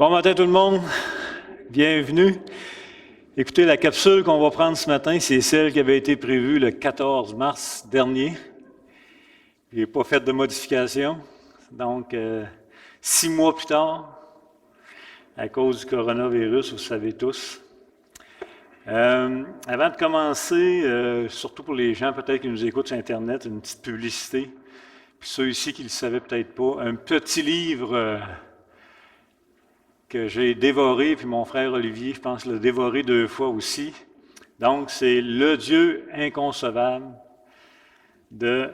Bon matin tout le monde, bienvenue. Écoutez, la capsule qu'on va prendre ce matin, c'est celle qui avait été prévue le 14 mars dernier. Je n'ai pas fait de modification. Donc, 6 mois plus tard, à cause du coronavirus, vous savez tous. Avant de commencer, surtout pour les gens peut-être qui nous écoutent sur Internet, une petite publicité. Puis ceux ici qui ne le savaient peut-être pas, un petit livre que j'ai dévoré, puis mon frère Olivier, je pense, l'a dévoré 2 fois aussi. Donc, c'est Le Dieu inconcevable de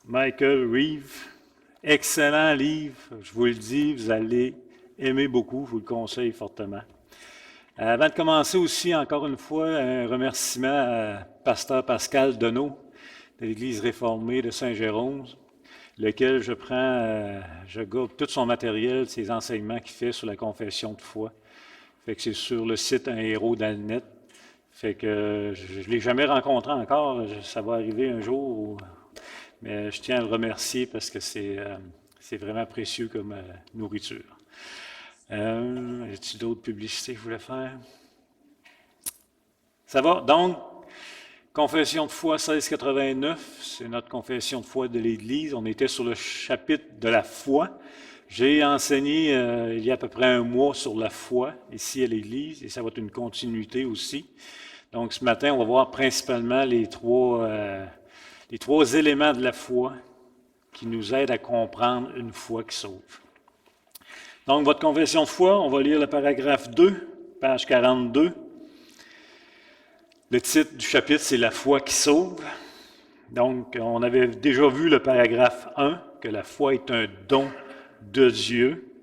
Michael Reeve. Excellent livre, je vous le dis, vous allez aimer beaucoup, je vous le conseille fortement. Avant de commencer aussi, encore une fois, un remerciement à Pasteur Pascal Deneau de l'Église réformée de Saint-Jérôme, lequel je garde tout son matériel, ses enseignements qu'il fait sur la confession de foi. Fait que c'est sur le site Un héros dans le net. Fait que je ne l'ai jamais rencontré encore, ça va arriver un jour, mais je tiens à le remercier parce que c'est vraiment précieux comme nourriture. Y a-t-il d'autres publicités que je voulais faire? Ça va? Donc, Confession de foi 1689, c'est notre confession de foi de l'Église. On était sur le chapitre de la foi. J'ai enseigné il y a à peu près 1 mois sur la foi ici à l'Église et ça va être une continuité aussi. Donc ce matin, on va voir principalement les trois éléments de la foi qui nous aident à comprendre une foi qui sauve. Donc votre confession de foi, on va lire le paragraphe 2, page 42. Le titre du chapitre, c'est « La foi qui sauve ». Donc, on avait déjà vu le paragraphe 1, que la foi est un don de Dieu,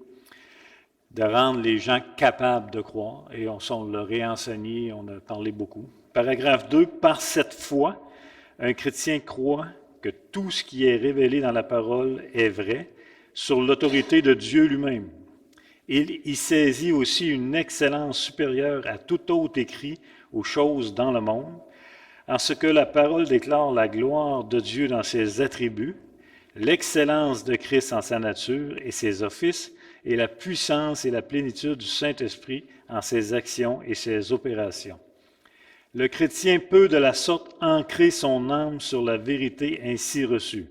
de rendre les gens capables de croire. Et on l'a réenseigné, on a parlé beaucoup. Paragraphe 2, « Par cette foi, un chrétien croit que tout ce qui est révélé dans la parole est vrai, sur l'autorité de Dieu lui-même. Il y saisit aussi une excellence supérieure à tout autre écrit aux choses dans le monde, en ce que la parole déclare la gloire de Dieu dans ses attributs, l'excellence de Christ en sa nature et ses offices, et la puissance et la plénitude du Saint-Esprit en ses actions et ses opérations. Le chrétien peut de la sorte ancrer son âme sur la vérité ainsi reçue.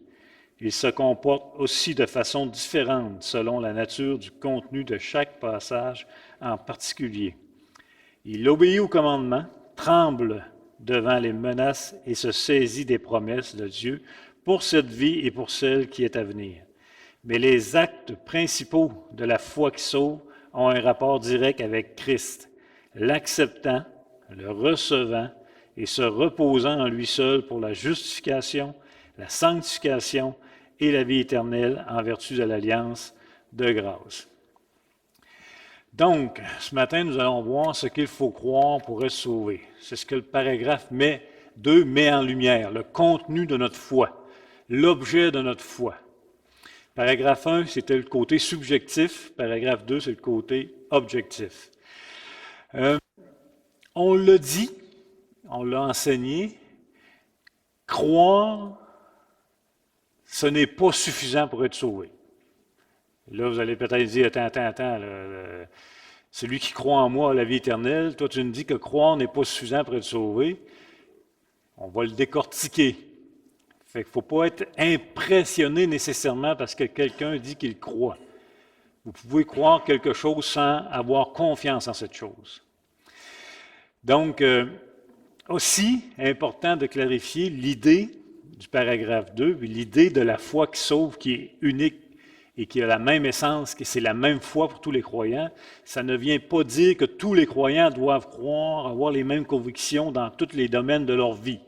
Il se comporte aussi de façon différente selon la nature du contenu de chaque passage en particulier. Il obéit aux commandements, tremble devant les menaces et se saisit des promesses de Dieu pour cette vie et pour celle qui est à venir. Mais les actes principaux de la foi qui sauve ont un rapport direct avec Christ, l'acceptant, le recevant et se reposant en lui seul pour la justification, la sanctification et la vie éternelle en vertu de l'alliance de grâce. Donc, ce matin, nous allons voir ce qu'il faut croire pour être sauvé. C'est ce que le paragraphe 2 met en lumière, le contenu de notre foi, l'objet de notre foi. Paragraphe 1, c'était le côté subjectif. Paragraphe 2, c'est le côté objectif. On l'a dit, on l'a enseigné, croire, ce n'est pas suffisant pour être sauvé. Là, vous allez peut-être dire, attends, celui qui croit en moi a la vie éternelle. Toi, tu me dis que croire n'est pas suffisant pour être sauvé. On va le décortiquer. Fait qu'il ne faut pas être impressionné nécessairement parce que quelqu'un dit qu'il croit. Vous pouvez croire quelque chose sans avoir confiance en cette chose. Donc, aussi important de clarifier l'idée du paragraphe 2, l'idée de la foi qui sauve, qui est unique et qui a la même essence, que c'est la même foi pour tous les croyants. Ça ne vient pas dire que tous les croyants doivent croire, avoir les mêmes convictions dans tous les domaines de leur vie.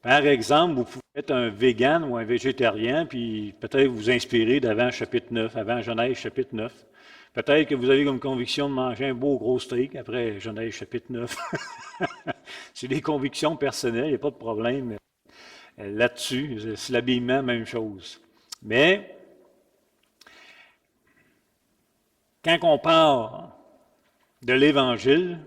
Par exemple, vous pouvez être un végan ou un végétarien, puis peut-être vous inspirer d'avant chapitre 9, avant Genèse chapitre 9. Peut-être que vous avez comme conviction de manger un beau gros steak après Genèse chapitre 9. C'est des convictions personnelles, il n'y a pas de problème là-dessus. C'est l'habillement, même chose. Mais quand on parle de l'Évangile,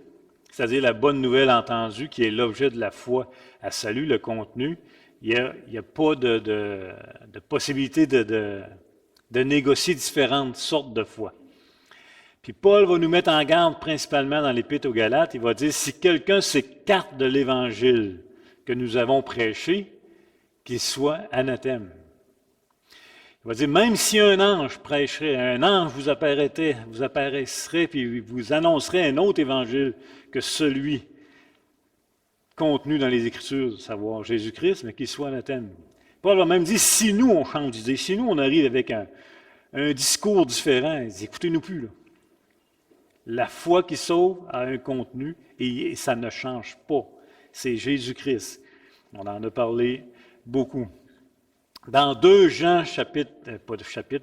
c'est-à-dire la bonne nouvelle entendue, qui est l'objet de la foi à salut, le contenu, il n'y a pas de possibilité de négocier différentes sortes de foi. Puis Paul va nous mettre en garde principalement dans l'Épître aux Galates. Il va dire, si quelqu'un s'écarte de l'Évangile que nous avons prêché, qu'il soit anathème. Il va dire, même si un ange prêcherait, un ange vous apparaîtrait, puis vous annoncerait un autre évangile que celui contenu dans les Écritures, savoir Jésus-Christ, mais qu'il soit anathème. Paul va même dire, si nous on change d'idée, si nous on arrive avec un discours différent, il dit, écoutez-nous plus, là. La foi qui sauve a un contenu et ça ne change pas. C'est Jésus-Christ. On en a parlé beaucoup. Dans 2 Jean,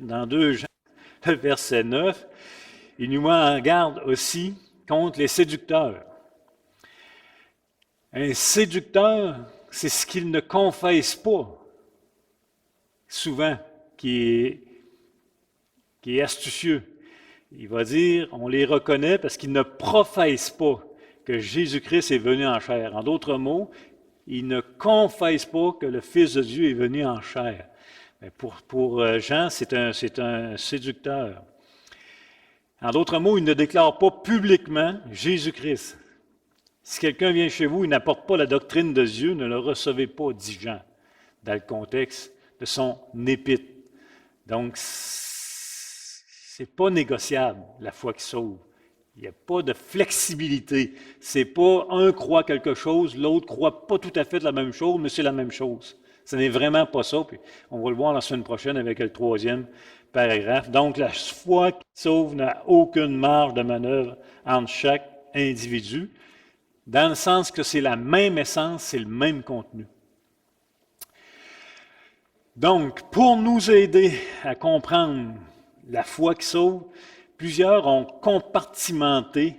dans 2 Jean, verset 9, il nous met en garde aussi contre les séducteurs. Un séducteur, c'est ce qu'il ne confesse pas, souvent, qui est astucieux. Il va dire, on les reconnaît parce qu'ils ne professent pas que Jésus-Christ est venu en chair. En d'autres mots, ils ne confessent pas que le Fils de Dieu est venu en chair. Mais pour Jean, c'est un séducteur. En d'autres mots, il ne déclare pas publiquement Jésus-Christ. Si quelqu'un vient chez vous et n'apporte pas la doctrine de Dieu, ne le recevez pas, dit Jean, dans le contexte de son épître. Donc, c'est pas négociable, la foi qui sauve. Il n'y a pas de flexibilité. C'est pas un croit quelque chose, l'autre croit pas tout à fait la même chose, mais c'est la même chose. Ce n'est vraiment pas ça. Puis on va le voir la semaine prochaine avec le 3e paragraphe. Donc, la foi qui sauve n'a aucune marge de manœuvre entre chaque individu, dans le sens que c'est la même essence, c'est le même contenu. Donc, pour nous aider à comprendre la foi qui sauve, plusieurs ont compartimenté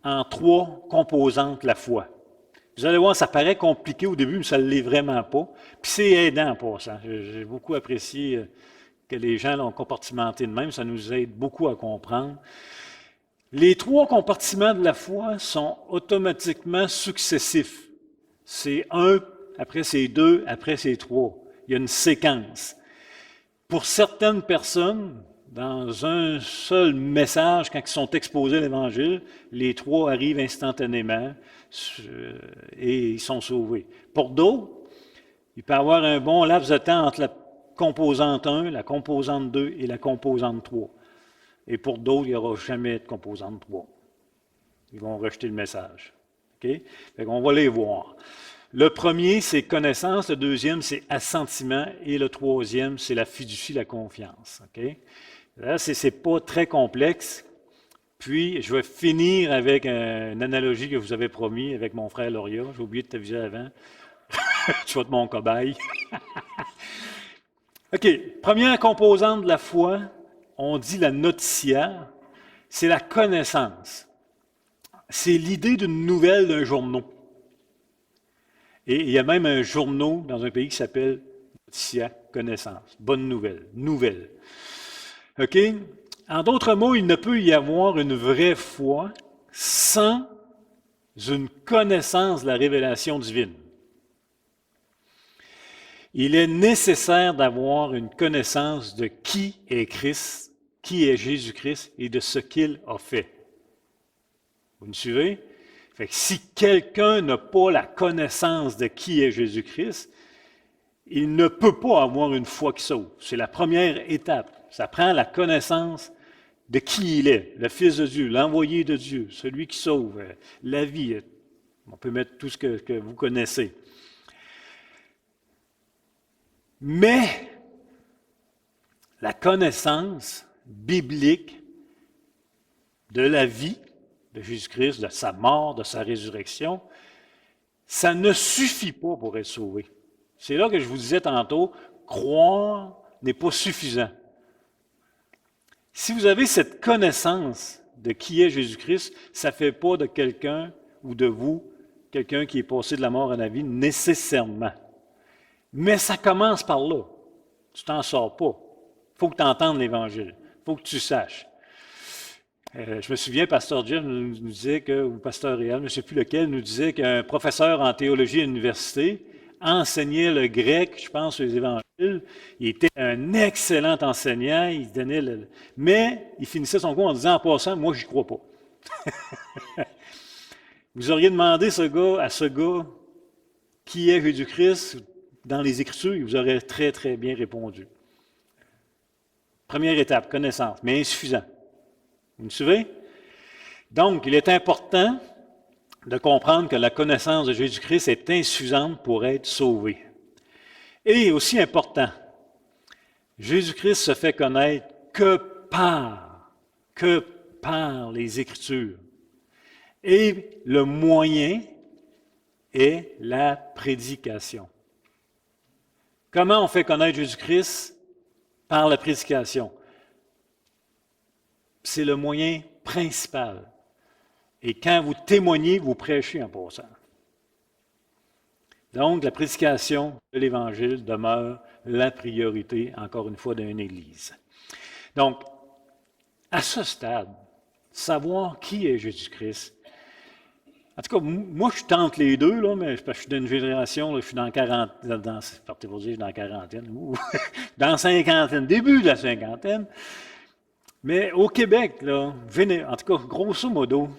en 3 composantes la foi. Vous allez voir, ça paraît compliqué au début, mais ça ne l'est vraiment pas. Puis c'est aidant en passant. J'ai beaucoup apprécié que les gens l'ont compartimenté de même. Ça nous aide beaucoup à comprendre. Les 3 compartiments de la foi sont automatiquement successifs. C'est 1, après c'est 2, après c'est 3. Il y a une séquence. Pour certaines personnes, dans un seul message, quand ils sont exposés à l'Évangile, les 3 arrivent instantanément et ils sont sauvés. Pour d'autres, il peut y avoir un bon laps de temps entre la composante 1, la composante 2 et la composante 3. Et pour d'autres, il n'y aura jamais de composante 3. Ils vont rejeter le message. Okay? Fait qu'on va les voir. Le premier, c'est connaissance. Le deuxième, c'est assentiment. Et le troisième, c'est la fiducie, la confiance. Okay? Là, c'est pas très complexe. Puis, je vais finir avec une analogie que vous avez promis avec mon frère Lauria. J'ai oublié de t'aviser avant. Tu vas être mon cobaye. OK. Première composante de la foi, on dit la notitia, c'est la connaissance. C'est l'idée d'une nouvelle d'un journaux. Et il y a même un journaux dans un pays qui s'appelle notitia, connaissance. Bonne nouvelle. Nouvelle. OK? En d'autres mots, il ne peut y avoir une vraie foi sans une connaissance de la révélation divine. Il est nécessaire d'avoir une connaissance de qui est Christ, qui est Jésus-Christ et de ce qu'il a fait. Vous me suivez? Fait que si quelqu'un n'a pas la connaissance de qui est Jésus-Christ, il ne peut pas avoir une foi qui sauve. C'est la première étape. Ça prend la connaissance de qui il est, le Fils de Dieu, l'envoyé de Dieu, celui qui sauve, la vie. On peut mettre tout ce que vous connaissez. Mais la connaissance biblique de la vie de Jésus-Christ, de sa mort, de sa résurrection, ça ne suffit pas pour être sauvé. C'est là que je vous disais tantôt, croire n'est pas suffisant. Si vous avez cette connaissance de qui est Jésus-Christ, ça ne fait pas de quelqu'un ou de vous, quelqu'un qui est passé de la mort à la vie nécessairement. Mais ça commence par là. Tu t'en sors pas. Il faut que tu entendes l'Évangile. Il faut que tu saches. Je me souviens, Pasteur Jeff nous disait que, ou Pasteur Réal, je ne sais plus lequel, nous disait qu'un professeur en théologie à l'université enseignait le grec, je pense, les Évangiles. il était un excellent enseignant, il donnait mais il finissait son cours en disant en passant, moi, j'y crois pas. Vous auriez demandé à ce gars qui est Jésus-Christ dans les Écritures, il vous aurait très, très bien répondu. Première étape, connaissance, mais insuffisant. Vous me suivez? Donc, il est important de comprendre que la connaissance de Jésus-Christ est insuffisante pour être sauvé. Et aussi important, Jésus-Christ se fait connaître que par les Écritures. Et le moyen est la prédication. Comment on fait connaître Jésus-Christ? Par la prédication. C'est le moyen principal. Et quand vous témoignez, vous prêchez en passant. Donc, la prédication de l'Évangile demeure la priorité, encore une fois, d'une Église. Donc, à ce stade, savoir qui est Jésus-Christ. En tout cas, moi, je tente les deux, là, mais parce que je suis d'une génération, là, je suis dans la quarantaine, partez pour dire, je suis dans la quarantaine, dans la cinquantaine, début de la cinquantaine. Mais au Québec, là, en tout cas, grosso modo,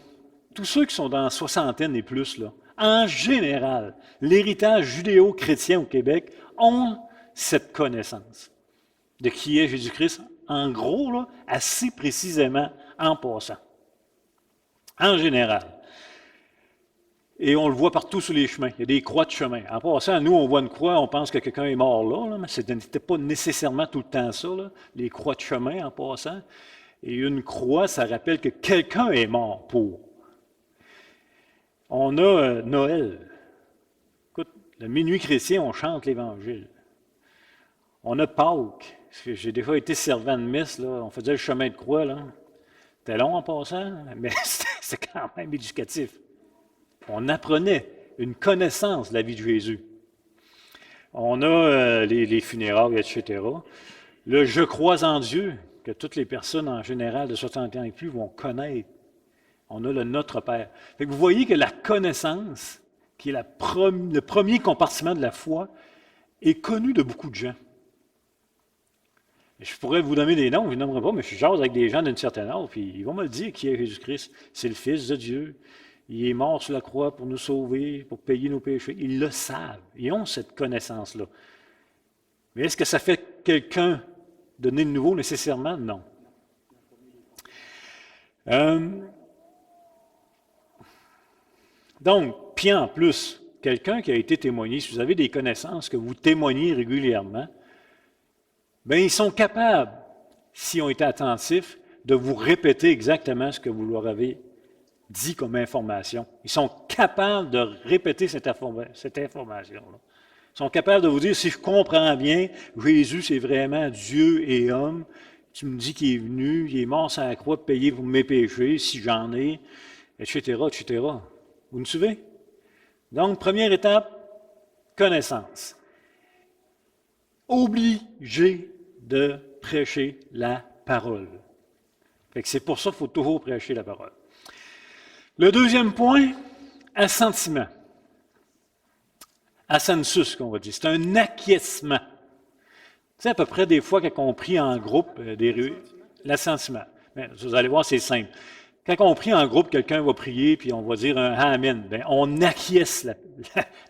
tous ceux qui sont dans la soixantaine et plus, là, en général, l'héritage judéo-chrétien au Québec ont cette connaissance de qui est Jésus-Christ, en gros, là, assez précisément en passant. En général. Et on le voit partout sur les chemins. Il y a des croix de chemin. En passant, nous, on voit une croix, on pense que quelqu'un est mort là, mais ce n'était pas nécessairement tout le temps ça, là, les croix de chemin en passant. Et une croix, ça rappelle que quelqu'un est mort pour. On a Noël. Écoute, le minuit chrétien, on chante l'Évangile. On a Pâques. J'ai déjà été servant de messe, là, on faisait le chemin de croix. Là. C'était long en passant, mais c'était quand même éducatif. On apprenait une connaissance de la vie de Jésus. On a les funérailles, etc. Le « je crois en Dieu », que toutes les personnes en général de 60 ans et plus vont connaître. On a le Notre Père. Fait que vous voyez que la connaissance, qui est le premier compartiment de la foi, est connue de beaucoup de gens. Et je pourrais vous donner des noms, je ne les nommerai pas, mais je jase avec des gens d'une certaine âge, puis ils vont me le dire qui est Jésus-Christ. C'est le Fils de Dieu. Il est mort sur la croix pour nous sauver, pour payer nos péchés. Ils le savent. Ils ont cette connaissance-là. Mais est-ce que ça fait quelqu'un de né de nouveau nécessairement? Non. Donc, puis en plus, quelqu'un qui a été témoigné, si vous avez des connaissances que vous témoignez régulièrement, bien, ils sont capables, s'ils ont été attentifs, de vous répéter exactement ce que vous leur avez dit comme information. Ils sont capables de répéter cette information-là. Ils sont capables de vous dire, si je comprends bien, Jésus, c'est vraiment Dieu et homme. Tu me dis qu'il est venu, il est mort sur la croix pour payer pour mes péchés, si j'en ai, etc., etc. Vous me suivez? Donc, première étape, connaissance. Obligé de prêcher la parole. Fait que c'est pour ça qu'il faut toujours prêcher la parole. Le deuxième point, assentiment. Assensus, qu'on va dire. C'est un acquiescement. C'est à peu près des fois quand on prie en groupe l'assentiment. Mais vous allez voir, c'est simple. Quand on prie en groupe, quelqu'un va prier, puis on va dire un Amen. Bien, on acquiesce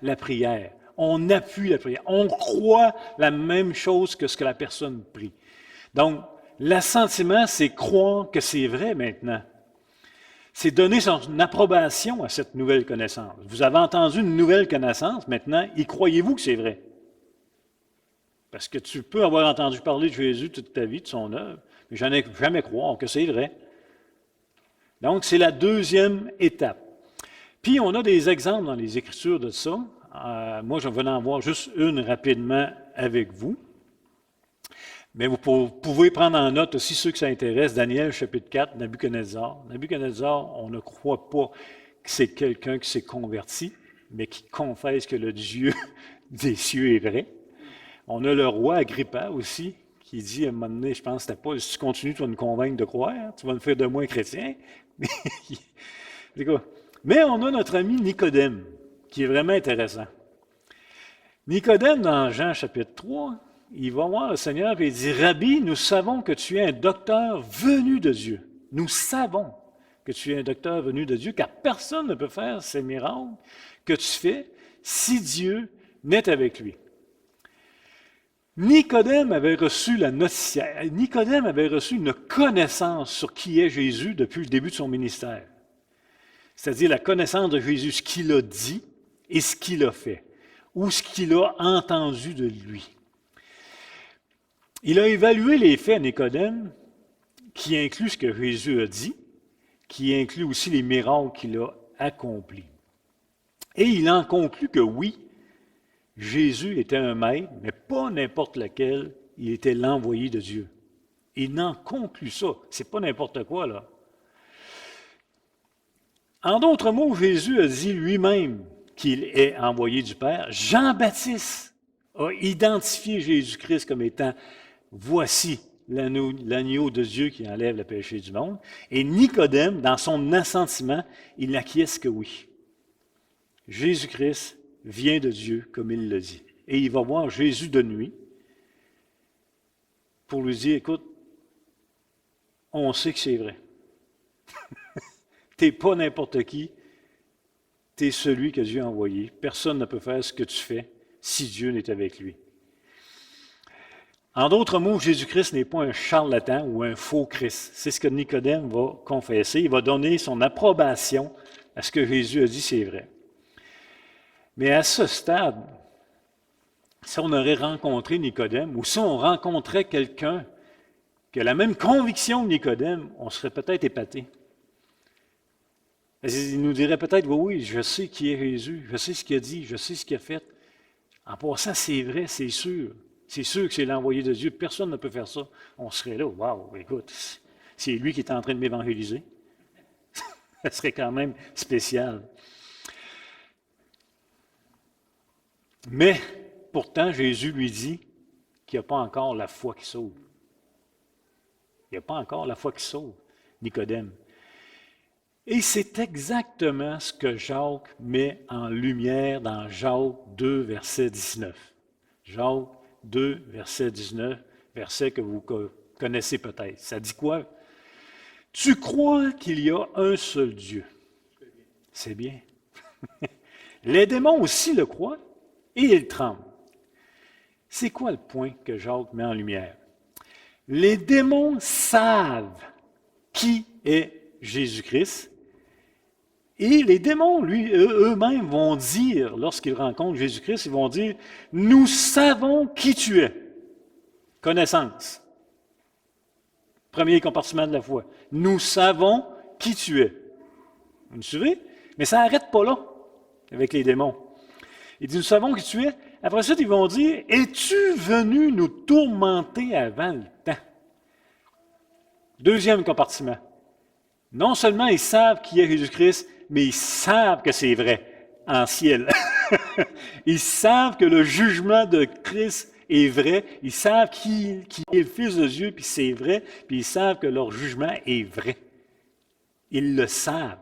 la prière. On appuie la prière. On croit la même chose que ce que la personne prie. Donc, l'assentiment, c'est croire que c'est vrai maintenant. C'est donner son approbation à cette nouvelle connaissance. Vous avez entendu une nouvelle connaissance, maintenant, y croyez-vous que c'est vrai? Parce que tu peux avoir entendu parler de Jésus toute ta vie, de son œuvre, mais jamais croire que c'est vrai. Donc, c'est la deuxième étape. Puis, on a des exemples dans les Écritures de ça. Moi, je venais en voir juste une rapidement avec vous. Mais vous pouvez prendre en note aussi ceux que ça intéresse. Daniel, chapitre 4, Nabuchodonosor. Nabuchodonosor, on ne croit pas que c'est quelqu'un qui s'est converti, mais qui confesse que le Dieu des cieux est vrai. On a le roi Agrippa aussi, qui dit à un moment donné, je pense que c'était pas, si tu continues, tu vas nous convaincre de croire, tu vas nous faire de moi un chrétien. Mais on a notre ami Nicodème, qui est vraiment intéressant. Nicodème, dans Jean chapitre 3, il va voir le Seigneur et il dit, Rabbi, nous savons que tu es un docteur venu de Dieu. Nous savons que tu es un docteur venu de Dieu, car personne ne peut faire ces miracles que tu fais si Dieu n'est avec lui. Nicodème avait reçu Nicodème avait reçu une connaissance sur qui est Jésus depuis le début de son ministère. C'est-à-dire la connaissance de Jésus, ce qu'il a dit et ce qu'il a fait, ou ce qu'il a entendu de lui. Il a évalué les faits, Nicodème, qui inclut ce que Jésus a dit, qui inclut aussi les miracles qu'il a accomplis. Et il en conclut que oui, Jésus était un maître, mais pas n'importe lequel, il était l'envoyé de Dieu. Il en conclut ça. C'est pas n'importe quoi, là. En d'autres mots, Jésus a dit lui-même qu'il est envoyé du Père. Jean-Baptiste a identifié Jésus-Christ comme étant « Voici l'agneau de Dieu qui enlève le péché du monde ». Et Nicodème, dans son assentiment, il n'acquiesce que oui. Jésus-Christ vient de Dieu, comme il le dit. Et il va voir Jésus de nuit pour lui dire, écoute, on sait que c'est vrai. Tu n'es pas n'importe qui, tu es celui que Dieu a envoyé. Personne ne peut faire ce que tu fais si Dieu n'est avec lui. En d'autres mots, Jésus-Christ n'est pas un charlatan ou un faux Christ. C'est ce que Nicodème va confesser. Il va donner son approbation à ce que Jésus a dit, c'est vrai. Mais à ce stade, si on aurait rencontré Nicodème, ou si on rencontrait quelqu'un qui a la même conviction que Nicodème, on serait peut-être épaté. Il nous dirait peut-être, oui, oui, je sais qui est Jésus, je sais ce qu'il a dit, je sais ce qu'il a fait. En passant, c'est vrai, c'est sûr. C'est sûr que c'est l'envoyé de Dieu. Personne ne peut faire ça. On serait là, waouh, écoute, c'est lui qui est en train de m'évangéliser. Ça serait quand même spécial. Mais, pourtant, Jésus lui dit qu'il n'y a pas encore la foi qui sauve. Il n'y a pas encore la foi qui sauve, Nicodème. Et c'est exactement ce que Jacques met en lumière dans Jacques 2, verset 19. Jacques 2, verset 19, verset que vous connaissez peut-être. Ça dit quoi? Tu crois qu'il y a un seul Dieu. C'est bien. Les démons aussi le croient et ils tremblent. C'est quoi le point que Jacques met en lumière? Les démons savent qui est Jésus-Christ. Et les démons, eux-mêmes, vont dire, lorsqu'ils rencontrent Jésus-Christ, ils vont dire, « Nous savons qui tu es. » Connaissance. Premier compartiment de la foi. « Nous savons qui tu es. » Vous me suivez? Mais ça n'arrête pas là, avec les démons. Ils disent, « Nous savons qui tu es. » Après ça, ils vont dire, « Es-tu venu nous tourmenter avant le temps? » Deuxième compartiment. Non seulement ils savent qui est Jésus-Christ, mais ils savent que c'est vrai en ciel. Ils savent que le jugement de Christ est vrai. Ils savent qui est le Fils de Dieu, puis c'est vrai. Puis ils savent que leur jugement est vrai. Ils le savent.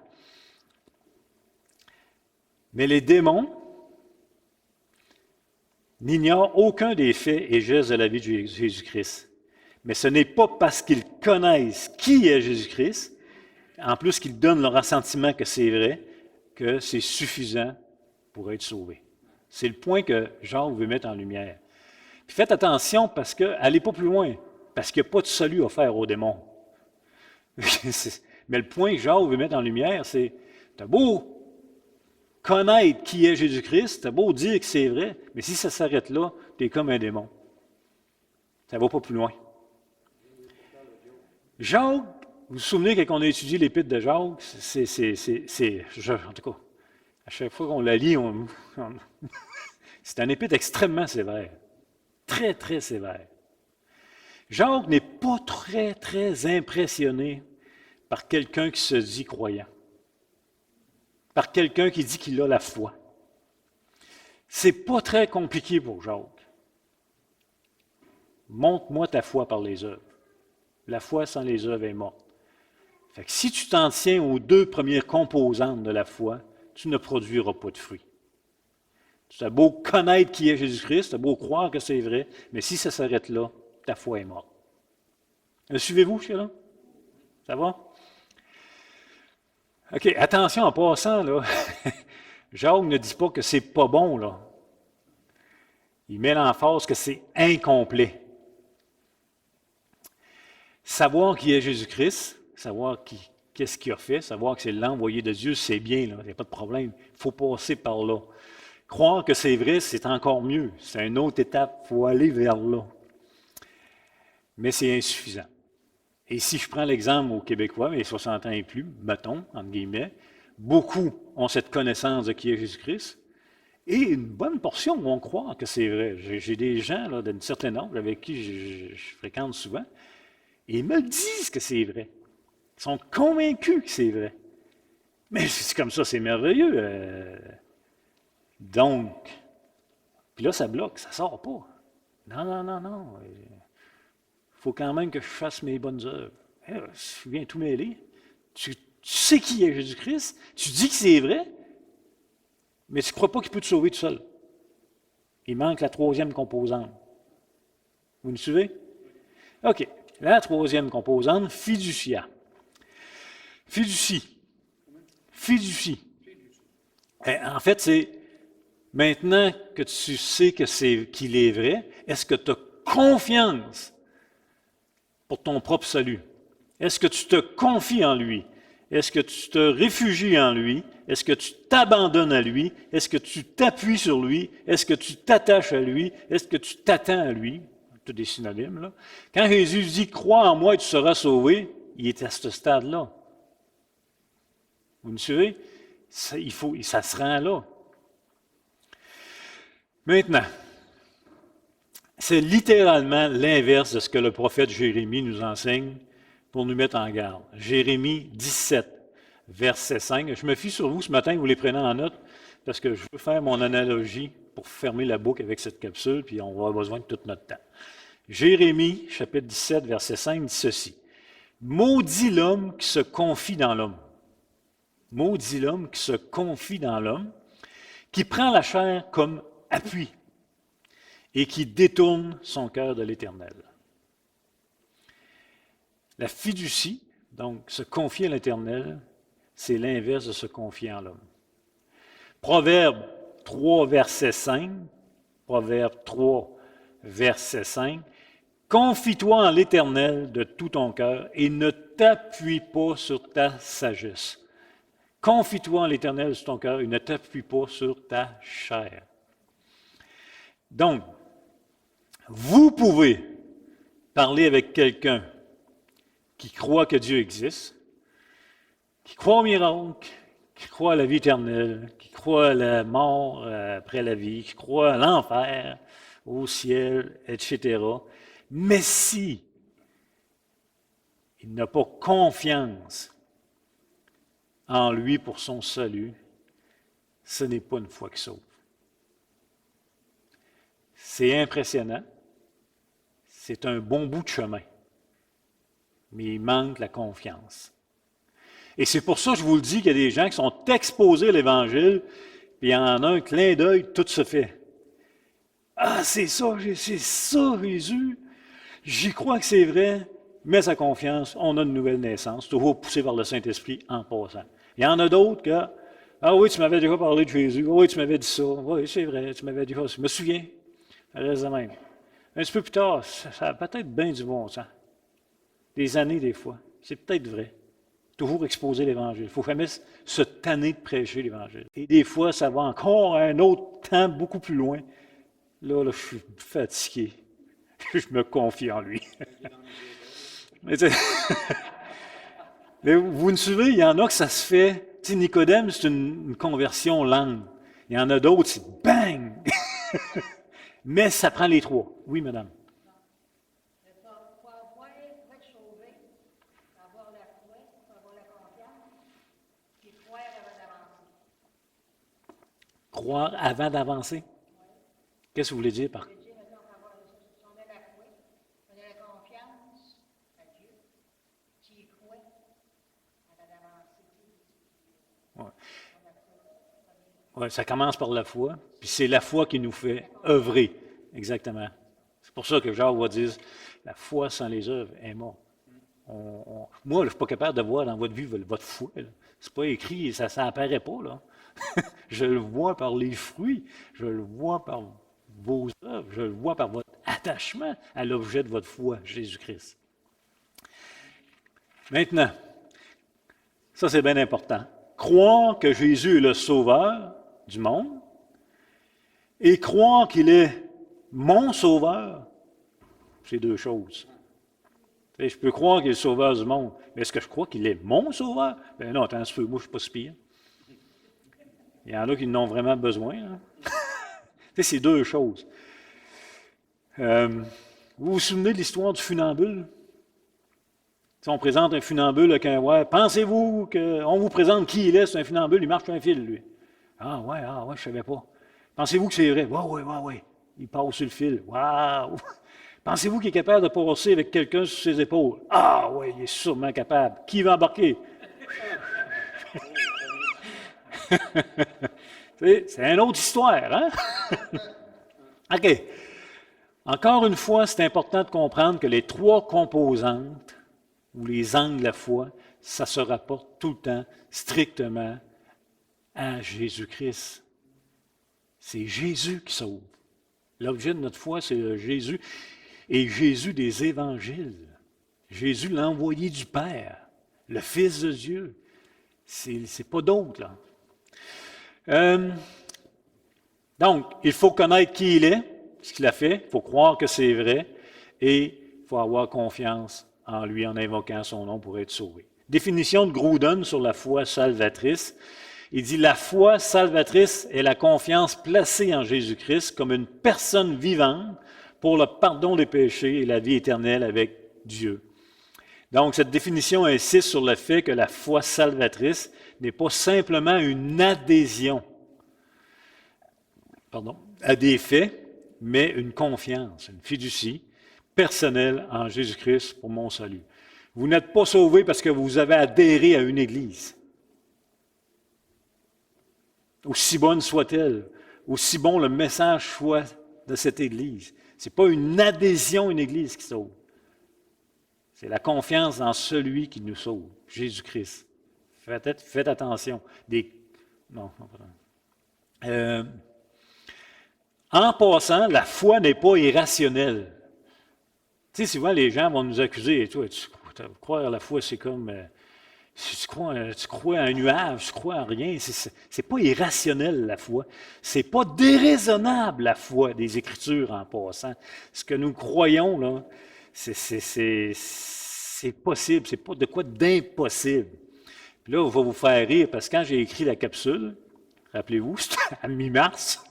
Mais les démons n'ignorent aucun des faits et gestes de la vie de Jésus-Christ. Mais ce n'est pas parce qu'ils connaissent qui est Jésus-Christ, en plus qu'ils donnent leur assentiment que c'est vrai, que c'est suffisant pour être sauvé. C'est le point que Jean veut mettre en lumière. Puis faites attention parce que, allez pas plus loin, parce qu'il n'y a pas de salut offert aux démons. Mais le point que Jean veut mettre en lumière, c'est, t'as beau connaître qui est Jésus-Christ, t'as beau dire que c'est vrai, mais si ça s'arrête là, t'es comme un démon. Ça ne va pas plus loin. Jacques, vous vous souvenez quand on a étudié l'épître de Jacques, en tout cas, à chaque fois qu'on la lit, c'est un épître extrêmement sévère. Très, très sévère. Jacques n'est pas très, très impressionné par quelqu'un qui se dit croyant. Par quelqu'un qui dit qu'il a la foi. C'est pas très compliqué pour Jacques. Montre-moi ta foi par les œuvres. La foi sans les œuvres est morte. Fait que si tu t'en tiens aux deux premières composantes de la foi, tu ne produiras pas de fruits. C'est beau connaître qui est Jésus-Christ, c'est beau croire que c'est vrai, mais si ça s'arrête là, ta foi est morte. Me suivez-vous, là? Ça va? OK, attention en passant, là. Jacques ne dit pas que c'est pas bon, là. Il met l'emphase que c'est incomplet. Savoir qui est Jésus-Christ, savoir qu'est-ce qu'il a fait, savoir que c'est l'envoyé de Dieu, c'est bien, là, il n'y a pas de problème. Il faut passer par là. Croire que c'est vrai, c'est encore mieux. C'est une autre étape, il faut aller vers là. Mais c'est insuffisant. Et si je prends l'exemple aux Québécois, les 60 ans et plus, mettons, entre guillemets, beaucoup ont cette connaissance de qui est Jésus-Christ, et une bonne portion vont croire que c'est vrai. J'ai des gens là, d'un certain âge avec qui je fréquente souvent, et ils me disent que c'est vrai. Ils sont convaincus que c'est vrai. Mais c'est comme ça, c'est merveilleux. Donc, puis là, ça bloque, ça ne sort pas. Non, non, non, non. Il faut quand même que je fasse mes bonnes œuvres. Je viens tout mêler. Tu sais qui est Jésus-Christ, tu dis que c'est vrai, mais tu ne crois pas qu'il peut te sauver tout seul. Il manque la troisième composante. Vous me suivez? OK. La troisième composante, fiducia. Fiducie. Fiducie. En fait, c'est maintenant que tu sais qu'il est vrai, est-ce que tu as confiance pour ton propre salut? Est-ce que tu te confies en lui? Est-ce que tu te réfugies en lui? Est-ce que tu t'abandonnes à lui? Est-ce que tu t'appuies sur lui? Est-ce que tu t'attaches à lui? Est-ce que tu t'attends à lui? Tous des synonymes, là. Quand Jésus dit « Crois en moi et tu seras sauvé », il est à ce stade-là. Vous me suivez? Ça se rend là. Maintenant, c'est littéralement l'inverse de ce que le prophète Jérémie nous enseigne pour nous mettre en garde. Jérémie 17, verset 5. Je me fie sur vous ce matin, vous les prenez en note, parce que je veux faire mon analogie pour fermer la boucle avec cette capsule, puis on va avoir besoin de tout notre temps. Jérémie, chapitre 17, verset 5, dit ceci. « Maudit l'homme qui se confie dans l'homme. » Maudit l'homme qui se confie dans l'homme, qui prend la chair comme appui et qui détourne son cœur de l'Éternel. La fiducie, donc se confier à l'Éternel, c'est l'inverse de se confier en l'homme. Proverbe 3, verset 5, Proverbe 3, verset 5, « Confie-toi en l'Éternel de tout ton cœur et ne t'appuie pas sur ta sagesse. » Confie-toi en l'Éternel sur ton cœur et ne t'appuie pas sur ta chair. Donc, vous pouvez parler avec quelqu'un qui croit que Dieu existe, qui croit au miracle, qui croit à la vie éternelle, qui croit à la mort après la vie, qui croit à l'enfer, au ciel, etc. Mais si il n'a pas confiance en lui pour son salut, ce n'est pas une foi qui sauve. C'est impressionnant. C'est un bon bout de chemin. Mais il manque la confiance. Et c'est pour ça que je vous le dis qu'il y a des gens qui sont exposés à l'Évangile, puis il y en a un clin d'œil, tout se fait. Ah, c'est ça, Jésus. J'y crois que c'est vrai. Mets sa confiance, on a une nouvelle naissance, toujours poussé par le Saint-Esprit en passant. Il y en a d'autres que, ah oui, tu m'avais déjà parlé de Jésus, oui, tu m'avais dit ça, oui, c'est vrai, tu m'avais dit ça, je me souviens, ça reste de même. Un petit peu plus tard, ça a peut-être bien du bon sens. Des années, des fois, c'est peut-être vrai. Toujours exposer l'Évangile. Il ne faut jamais se tanner de prêcher l'Évangile. Et des fois, ça va encore à un autre temps, beaucoup plus loin. Là, je suis fatigué. Je me confie en lui. Mais vous me suivez, il y en a que ça se fait. Tu sais, Nicodème, c'est une conversion lente. Il y en a d'autres, c'est bang! Mais ça prend les trois. Oui, madame. Croire avant d'avancer. Qu'est-ce que vous voulez dire par Ouais, ça commence par la foi, puis c'est la foi qui nous fait œuvrer. Exactement. C'est pour ça que Jacques va dire, la foi sans les œuvres est morte. Moi, je ne suis pas capable de voir dans votre vie votre foi. Ce n'est pas écrit, ça n'apparaît pas. Là. Je le vois par les fruits, je le vois par vos œuvres, je le vois par votre attachement à l'objet de votre foi, Jésus-Christ. Maintenant, ça c'est bien important. Croire que Jésus est le sauveur du monde et croire qu'il est mon sauveur, c'est deux choses. Je peux croire qu'il est le sauveur du monde, mais est-ce que je crois qu'il est mon sauveur? Ben non, attends, moi je ne suis pas si pire. Il y en a qui en ont vraiment besoin. C'est deux choses. Vous vous souvenez de l'histoire du funambule? Si on présente un funambule avec un ouais, pensez-vous qu'on vous présente qui il est, c'est un funambule, il marche sur un fil, lui. Ah ouais, je ne savais pas. Pensez-vous que c'est vrai? Ouais. Il passe sur le fil. Waouh! Pensez-vous qu'il est capable de passer avec quelqu'un sur ses épaules? Ah oui, il est sûrement capable. Qui va embarquer? C'est une autre histoire, hein? OK. Encore une fois, c'est important de comprendre que les trois composantes, ou les angles de la foi, ça se rapporte tout le temps strictement à Jésus-Christ. C'est Jésus qui sauve. L'objet de notre foi, c'est Jésus. Et Jésus des évangiles. Jésus l'envoyé du Père, le Fils de Dieu. C'est pas d'autre, là. Donc, il faut connaître qui il est, ce qu'il a fait, il faut croire que c'est vrai, et il faut avoir confiance en lui en invoquant son nom pour être sauvé. Définition de Grudem sur la foi salvatrice. Il dit, la foi salvatrice est la confiance placée en Jésus-Christ comme une personne vivante pour le pardon des péchés et la vie éternelle avec Dieu. Donc, cette définition insiste sur le fait que la foi salvatrice n'est pas simplement une adhésion à des faits, mais une confiance, une fiducie personnelle en Jésus-Christ pour mon salut. Vous n'êtes pas sauvé parce que vous avez adhéré à une église. Aussi bonne soit-elle, aussi bon le message soit de cette église. Ce n'est pas une adhésion à une église qui sauve. C'est la confiance en celui qui nous sauve, Jésus-Christ. Faites attention. En passant, la foi n'est pas irrationnelle. Tu sais, souvent les gens vont nous accuser. Et toi, croire à la foi, c'est comme... tu crois à un nuage, tu crois à rien. C'est pas irrationnel, la foi. C'est pas déraisonnable, la foi des Écritures, en passant. Ce que nous croyons, là, c'est possible. C'est pas de quoi d'impossible. Puis là, on va vous faire rire, parce que quand j'ai écrit la capsule, rappelez-vous, c'était à mi-mars,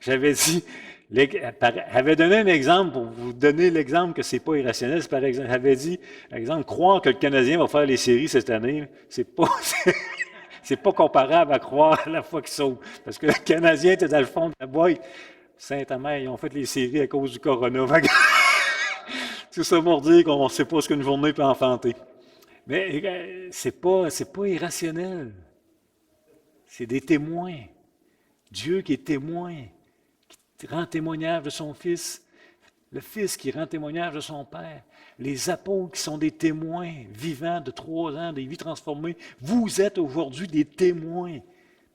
j'avais dit... J'avais donné un exemple pour vous donner l'exemple que c'est pas irrationnel. Par exemple, j'avais dit, par exemple, croire que le Canadien va faire les séries cette année, c'est pas comparable à croire à la foi qu'il sauve. Parce que le Canadien était dans le fond de la boîte. Saint-Amand, ils ont fait les séries à cause du corona. Tout ça pour dire qu'on ne sait pas ce qu'une journée peut enfanter. Mais c'est pas irrationnel. C'est des témoins. Dieu qui est témoin. Rend témoignage de son Fils, le Fils qui rend témoignage de son Père, les apôtres qui sont des témoins vivants de 3 ans, des vies transformées. Vous êtes aujourd'hui des témoins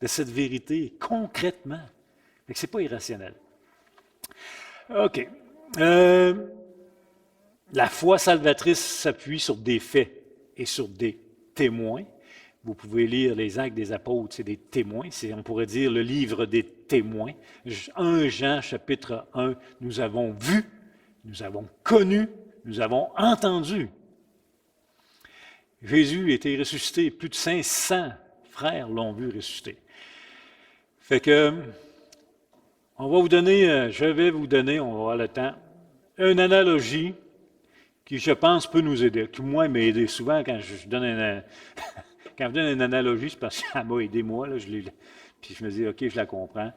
de cette vérité, concrètement. Ce n'est pas irrationnel. OK. La foi salvatrice s'appuie sur des faits et sur des témoins. Vous pouvez lire les Actes des Apôtres, c'est des témoins. On pourrait dire le livre des témoins. 1 Jean, chapitre 1, nous avons vu, nous avons connu, nous avons entendu. Jésus a été ressuscité. Plus de 500 frères l'ont vu ressusciter. Fait que, je vais vous donner, on va avoir le temps, une analogie qui, je pense, peut nous aider. Qui, moi, m'a aidé souvent quand je donne quand je donne une analogie, c'est parce que ça m'a aidé, moi. Là, puis je me dis, OK, je la comprends.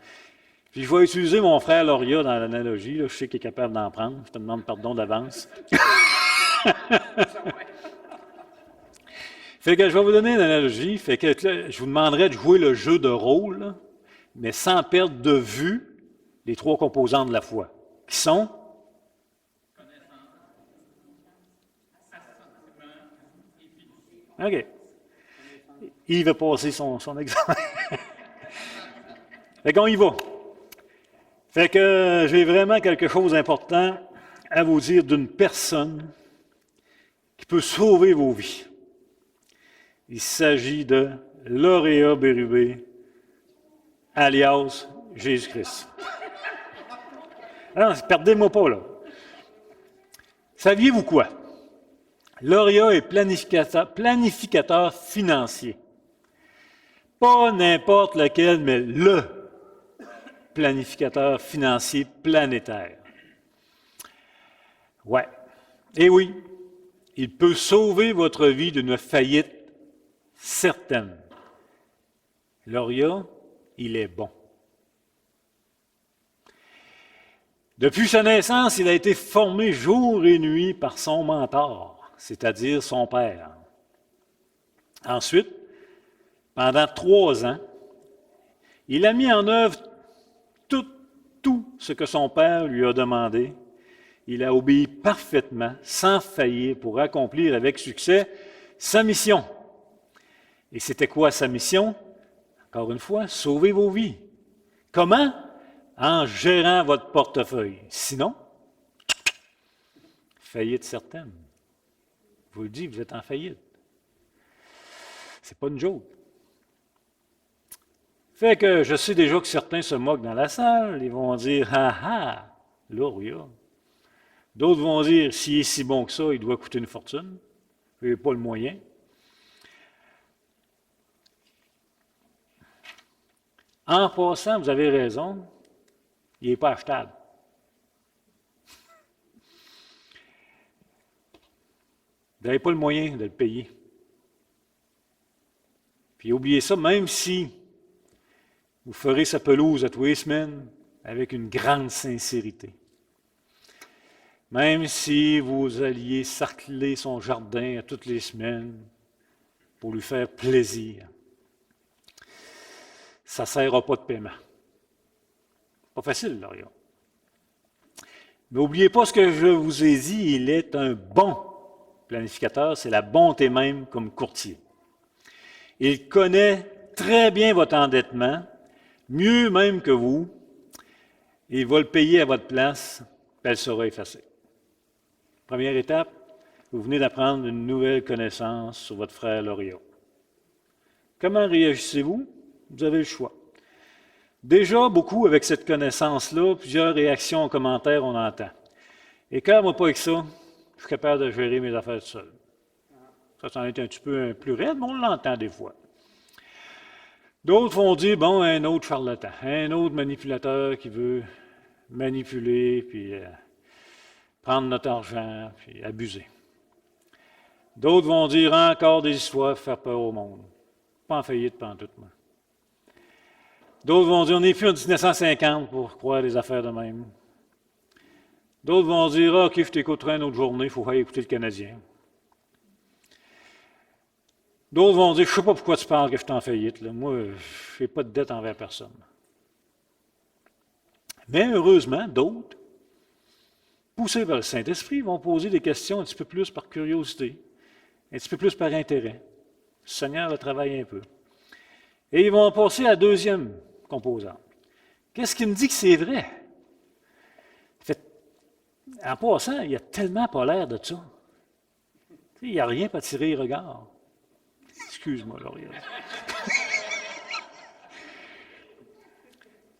Puis je vais utiliser mon frère Lauria dans l'analogie. Là, je sais qu'il est capable d'en prendre. Je te demande pardon d'avance. Fait que je vais vous donner une analogie. Fait que là, je vous demanderai de jouer le jeu de rôle. Là. mais sans perdre de vue les trois composantes de la foi, qui sont OK. Il va passer son examen. Fait qu'on y va. Fait que j'ai vraiment quelque chose d'important à vous dire d'une personne qui peut sauver vos vies. Il s'agit de Lauréat Bérubé, alias Jésus-Christ. Non, perdez-moi pas, là. Saviez-vous quoi? Lauréat est planificateur financier. Pas n'importe lequel, mais le planificateur financier planétaire. Ouais. Et oui, il peut sauver votre vie d'une faillite certaine. Lauréat, il est bon. Depuis sa naissance, il a été formé jour et nuit par son mentor, c'est-à-dire son père. Ensuite, pendant 3 ans, il a mis en œuvre tout ce que son père lui a demandé. Il a obéi parfaitement, sans faillir, pour accomplir avec succès sa mission. Et c'était quoi sa mission? Encore une fois, sauver vos vies. Comment? En gérant votre portefeuille. Sinon, faillite certaine. Je vous le dis, vous êtes en faillite. C'est pas une joke. Fait que je sais déjà que certains se moquent dans la salle. Ils vont dire « Ah ah, Lauréat ». D'autres vont dire « S'il est si bon que ça, il doit coûter une fortune. Il n'a pas le moyen. » En passant, vous avez raison, il n'est pas achetable. Vous n'avez pas le moyen de le payer. Puis oubliez ça, même si vous ferez sa pelouse à tous les semaines avec une grande sincérité. Même si vous alliez sarcler son jardin à toutes les semaines pour lui faire plaisir, ça ne sert pas de paiement. Pas facile, Lauréat. Mais n'oubliez pas ce que je vous ai dit, il est un bon planificateur, c'est la bonté même comme courtier. Il connaît très bien votre endettement, mieux même que vous, et il va le payer à votre place, puis elle sera effacée. Première étape, vous venez d'apprendre une nouvelle connaissance sur votre frère Lauréat. Comment réagissez-vous? Vous avez le choix. Déjà, beaucoup avec cette connaissance-là, plusieurs réactions en commentaires, on entend. Et quand moi pas avec ça, je suis capable de gérer mes affaires tout seul. Ça en est un petit peu plus raide, mais on l'entend des fois. D'autres vont dire, bon, un autre charlatan, un autre manipulateur qui veut manipuler, puis prendre notre argent, puis abuser. D'autres vont dire encore des histoires pour faire peur au monde. Pas en faillite pendant tout, moi. D'autres vont dire, on n'est plus en 1950 pour croire les affaires de même. D'autres vont dire, OK, je t'écouterai une autre journée, il faut aller écouter le Canadien. D'autres vont dire, je ne sais pas pourquoi tu parles que je suis en faillite. Là. Moi, je n'ai pas de dette envers personne. Mais heureusement, d'autres, poussés par le Saint-Esprit, vont poser des questions un petit peu plus par curiosité, un petit peu plus par intérêt. Le Seigneur le travaille un peu. Et ils vont passer à la deuxième composante. Qu'est-ce qui me dit que c'est vrai? En passant, il n'y a tellement pas l'air de ça. Il n'y a rien pour attirer les regards. Excuse-moi, Lauréat.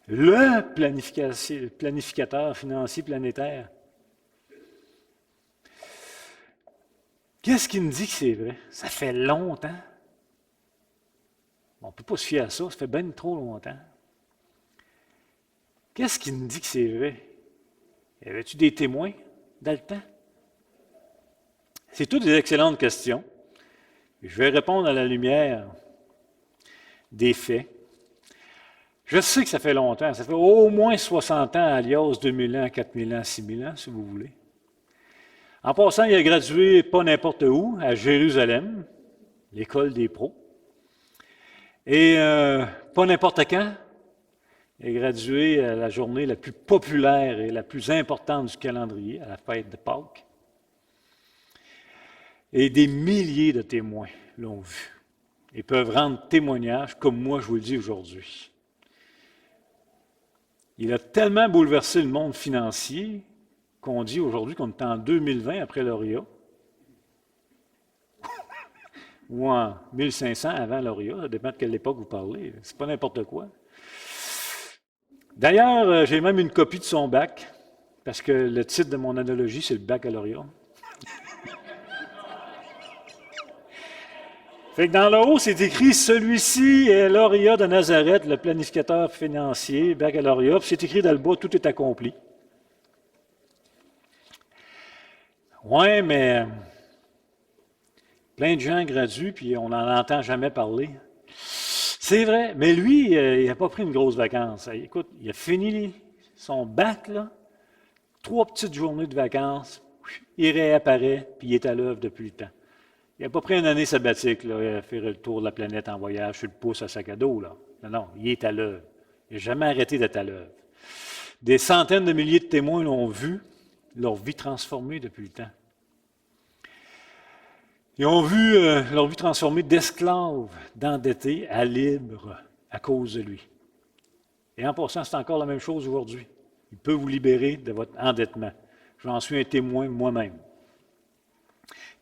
Le planificateur financier planétaire. Qu'est-ce qui me dit que c'est vrai? Ça fait longtemps. On ne peut pas se fier à ça, ça fait bien trop longtemps. Qu'est-ce qui me dit que c'est vrai? Y avait-tu des témoins dans le temps? C'est toutes des excellentes questions. Je vais répondre à la lumière des faits. Je sais que ça fait longtemps, ça fait au moins 60 ans, alias 2000 ans, 4000 ans, 6000 ans, si vous voulez. En passant, il a gradué pas n'importe où, à Jérusalem, l'école des pros. Et pas n'importe quand, est gradué à la journée la plus populaire et la plus importante du calendrier, à la fête de Pâques. Et des milliers de témoins l'ont vu et peuvent rendre témoignage, comme moi je vous le dis aujourd'hui. Il a tellement bouleversé le monde financier qu'on dit aujourd'hui qu'on est en 2020 après Lauria, ou en 1500 avant Lauria, ça dépend de quelle époque vous parlez, c'est pas n'importe quoi. D'ailleurs, j'ai même une copie de son bac, parce que le titre de mon analogie, c'est le baccalauréat. Fait que dans le haut, c'est écrit « Celui-ci est lauréat de Nazareth, le planificateur financier, baccalauréat », puis c'est écrit dans le bas « Tout est accompli ». Oui, mais plein de gens graduent, puis on n'en entend jamais parler. C'est vrai, mais lui, il n'a pas pris une grosse vacance. Écoute, il a fini son bac, là, 3 petites journées de vacances, il réapparaît, puis il est à l'œuvre depuis le temps. Il n'a pas pris une année sabbatique, là, à faire le tour de la planète en voyage sur le pouce à sac à dos, là. Non, il est à l'œuvre. Il n'a jamais arrêté d'être à l'œuvre. Des centaines de milliers de témoins l'ont vu, leur vie transformée depuis le temps. Ils ont vu leur vie transformée d'esclaves, d'endettés à libres à cause de lui. Et en passant, c'est encore la même chose aujourd'hui. Il peut vous libérer de votre endettement. J'en suis un témoin moi-même.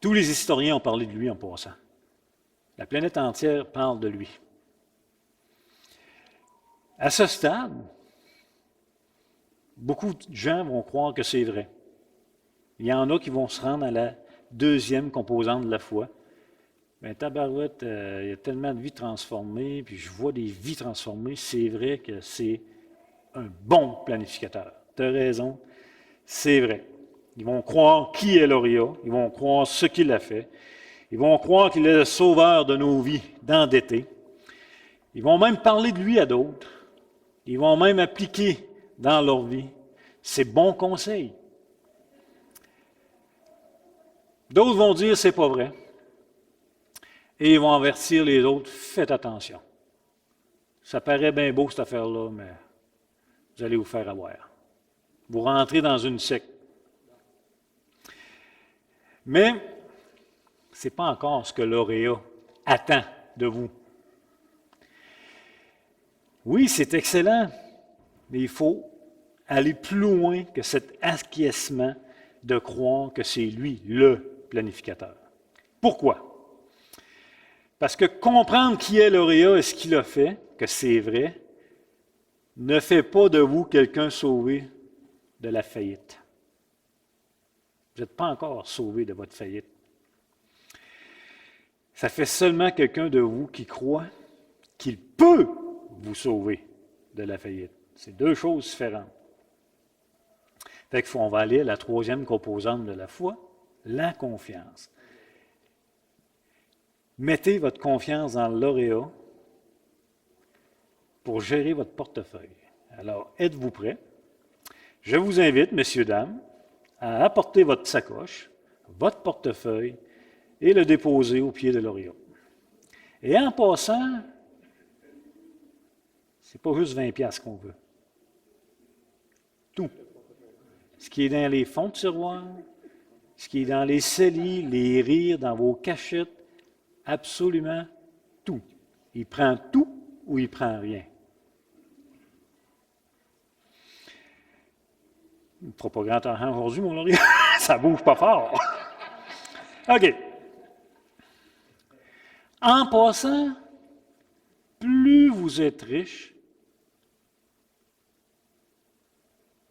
Tous les historiens ont parlé de lui en passant. La planète entière parle de lui. À ce stade, beaucoup de gens vont croire que c'est vrai. Il y en a qui vont se rendre à la deuxième composante de la foi. Mais tabarouette, il y a tellement de vies transformées, puis je vois des vies transformées, c'est vrai que c'est un bon planificateur. Tu as raison, c'est vrai. Ils vont croire qui est Lauria, ils vont croire ce qu'il a fait, ils vont croire qu'il est le sauveur de nos vies, d'endettés. Ils vont même parler de lui à d'autres. Ils vont même appliquer dans leur vie ses bons conseils. D'autres vont dire c'est pas vrai. Et ils vont avertir les autres, faites attention. Ça paraît bien beau cette affaire-là, mais vous allez vous faire avoir. Vous rentrez dans une secte. Mais ce n'est pas encore ce que lauréat attend de vous. Oui, c'est excellent, mais il faut aller plus loin que cet acquiescement de croire que c'est lui, le planificateur. Pourquoi? Parce que comprendre qui est lauréat et ce qu'il a fait, que c'est vrai, ne fait pas de vous quelqu'un sauvé de la faillite. Vous n'êtes pas encore sauvé de votre faillite. Ça fait seulement quelqu'un de vous qui croit qu'il peut vous sauver de la faillite. C'est deux choses différentes. Fait qu'on va aller à la troisième composante de la foi, la confiance. Mettez votre confiance dans le lauréat pour gérer votre portefeuille. Alors, êtes-vous prêts? Je vous invite, messieurs, dames, à apporter votre sacoche, votre portefeuille et le déposer au pied de lauréat. Et en passant, c'est pas juste 20$ qu'on veut. Tout. Ce qui est dans les fonds de tiroir, ce qui est dans les celliers, les rires, dans vos cachettes, absolument tout. Il prend tout ou il prend rien. Il ne fera pas grand temps aujourd'hui, mon lauréat. Ça bouge pas fort. OK. En passant, plus vous êtes riche,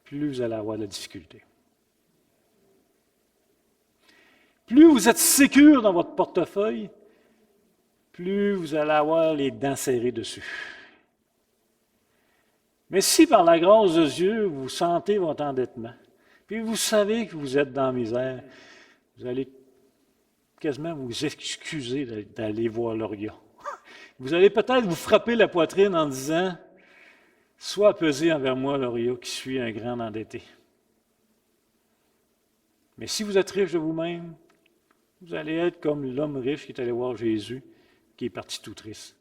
plus vous allez avoir de la difficulté. Plus vous êtes sécure dans votre portefeuille, plus vous allez avoir les dents serrées dessus. Mais si par la grâce de Dieu, vous sentez votre endettement, puis vous savez que vous êtes dans la misère, vous allez quasiment vous excuser d'aller voir lauréat. Vous allez peut-être vous frapper la poitrine en disant « Sois apaisé envers moi, lauréat, qui suis un grand endetté. » Mais si vous êtes riche de vous-même, vous allez être comme l'homme riche qui est allé voir Jésus, qui est parti tout triste.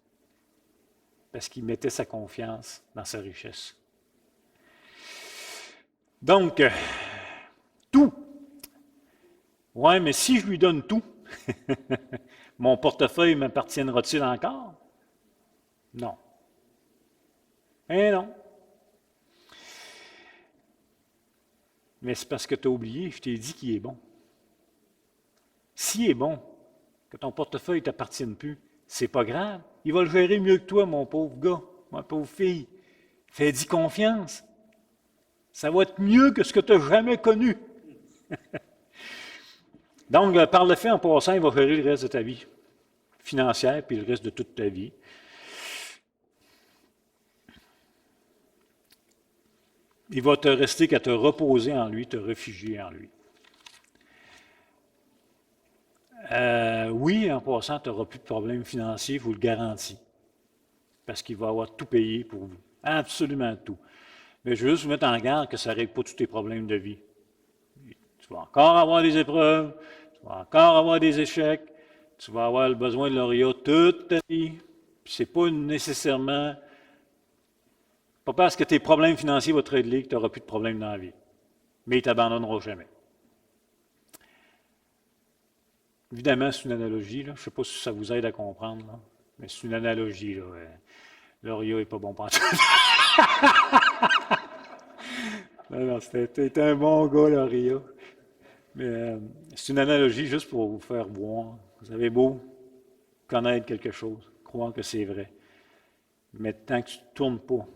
parce qu'il mettait sa confiance dans sa richesse. Donc, tout. Ouais, mais si je lui donne tout, mon portefeuille m'appartiendra-t-il encore? Non. Eh non. Mais c'est parce que tu as oublié, je t'ai dit qu'il est bon. S'il est bon, que ton portefeuille ne t'appartienne plus, c'est pas grave. Il va le gérer mieux que toi, mon pauvre gars, ma pauvre fille. Fais-y confiance. Ça va être mieux que ce que tu n'as jamais connu. Donc, par le fait, en passant, il va gérer le reste de ta vie financière, puis le reste de toute ta vie. Il va te rester qu'à te reposer en lui, te réfugier en lui. Oui, en passant, tu n'auras plus de problèmes financiers, je vous le garantis. Parce qu'il va avoir tout payé pour vous. Absolument tout. Mais je veux juste vous mettre en garde que ça ne règle pas tous tes problèmes de vie. Tu vas encore avoir des épreuves, tu vas encore avoir des échecs, tu vas avoir le besoin de l'Oria toute ta vie. Ce n'est pas nécessairement, pas parce que tes problèmes financiers vont te régler que tu n'auras plus de problèmes dans la vie. Mais ils ne t'abandonneront jamais. Évidemment, c'est une analogie, là. Je ne sais pas si ça vous aide à comprendre, là. Mais c'est une analogie. L'Oria n'est pas bon pour non, c'était un bon gars, l'Oria. Mais c'est une analogie juste pour vous faire voir. Vous avez beau connaître quelque chose, croire que c'est vrai. Mais tant que tu ne tournes pas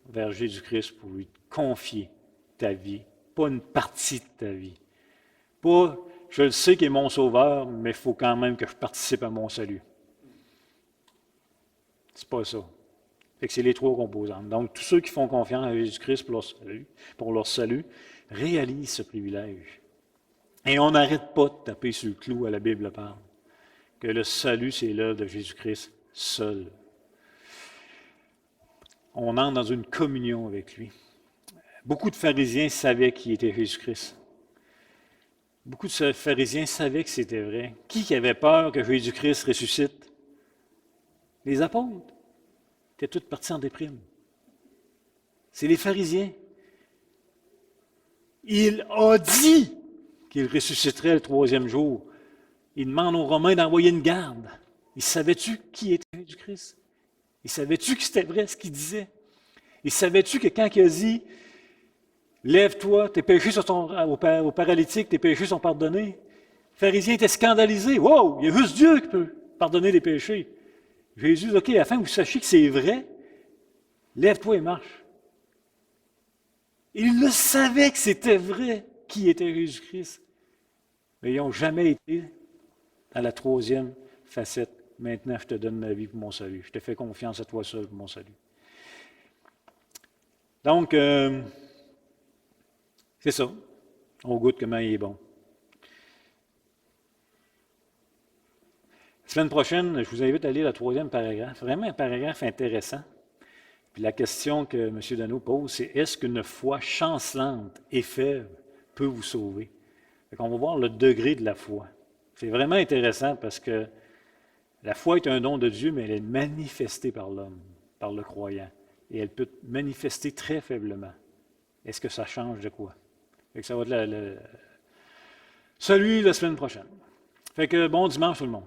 vers Jésus-Christ pour lui confier ta vie, pas une partie de ta vie, pas je le sais qu'il est mon sauveur, mais il faut quand même que je participe à mon salut. C'est pas ça. Fait que c'est les trois composantes. Donc, tous ceux qui font confiance à Jésus-Christ pour leur salut, réalisent ce privilège. Et on n'arrête pas de taper sur le clou à la Bible parle. Que le salut, c'est l'œuvre de Jésus-Christ seul. On entre dans une communion avec lui. Beaucoup de pharisiens savaient qui était Jésus-Christ. Beaucoup de pharisiens savaient que c'était vrai. Qui avait peur que Jésus-Christ ressuscite? Les apôtres. Ils étaient tous partis en déprime. C'est les pharisiens. Il a dit qu'il ressusciterait le troisième jour. Il demande aux Romains d'envoyer une garde. Il savait-tu qui était Jésus-Christ? Il savait-tu que c'était vrai ce qu'il disait? Il savait-tu que quand il a dit « Lève-toi, tes péchés sont au paralytique, tes péchés sont pardonnés », les pharisiens étaient scandalisés. « Wow, il y a juste Dieu qui peut pardonner les péchés. » Jésus dit « OK, afin que vous sachiez que c'est vrai, lève-toi et marche. » Ils le savaient que c'était vrai qui était Jésus-Christ. Mais ils n'ont jamais été dans la troisième facette. Maintenant, je te donne ma vie pour mon salut. Je te fais confiance à toi seul pour mon salut. Donc, c'est ça. On goûte comment il est bon. La semaine prochaine, je vous invite à lire le troisième paragraphe. Vraiment un paragraphe intéressant. Puis la question que M. Dano pose, c'est est-ce qu'une foi chancelante et faible peut vous sauver? On va voir le degré de la foi. C'est vraiment intéressant parce que la foi est un don de Dieu, mais elle est manifestée par l'homme, par le croyant. Et elle peut manifester très faiblement. Est-ce que ça change de quoi? Fait que ça va être celui de la semaine prochaine. Fait que bon dimanche tout le monde.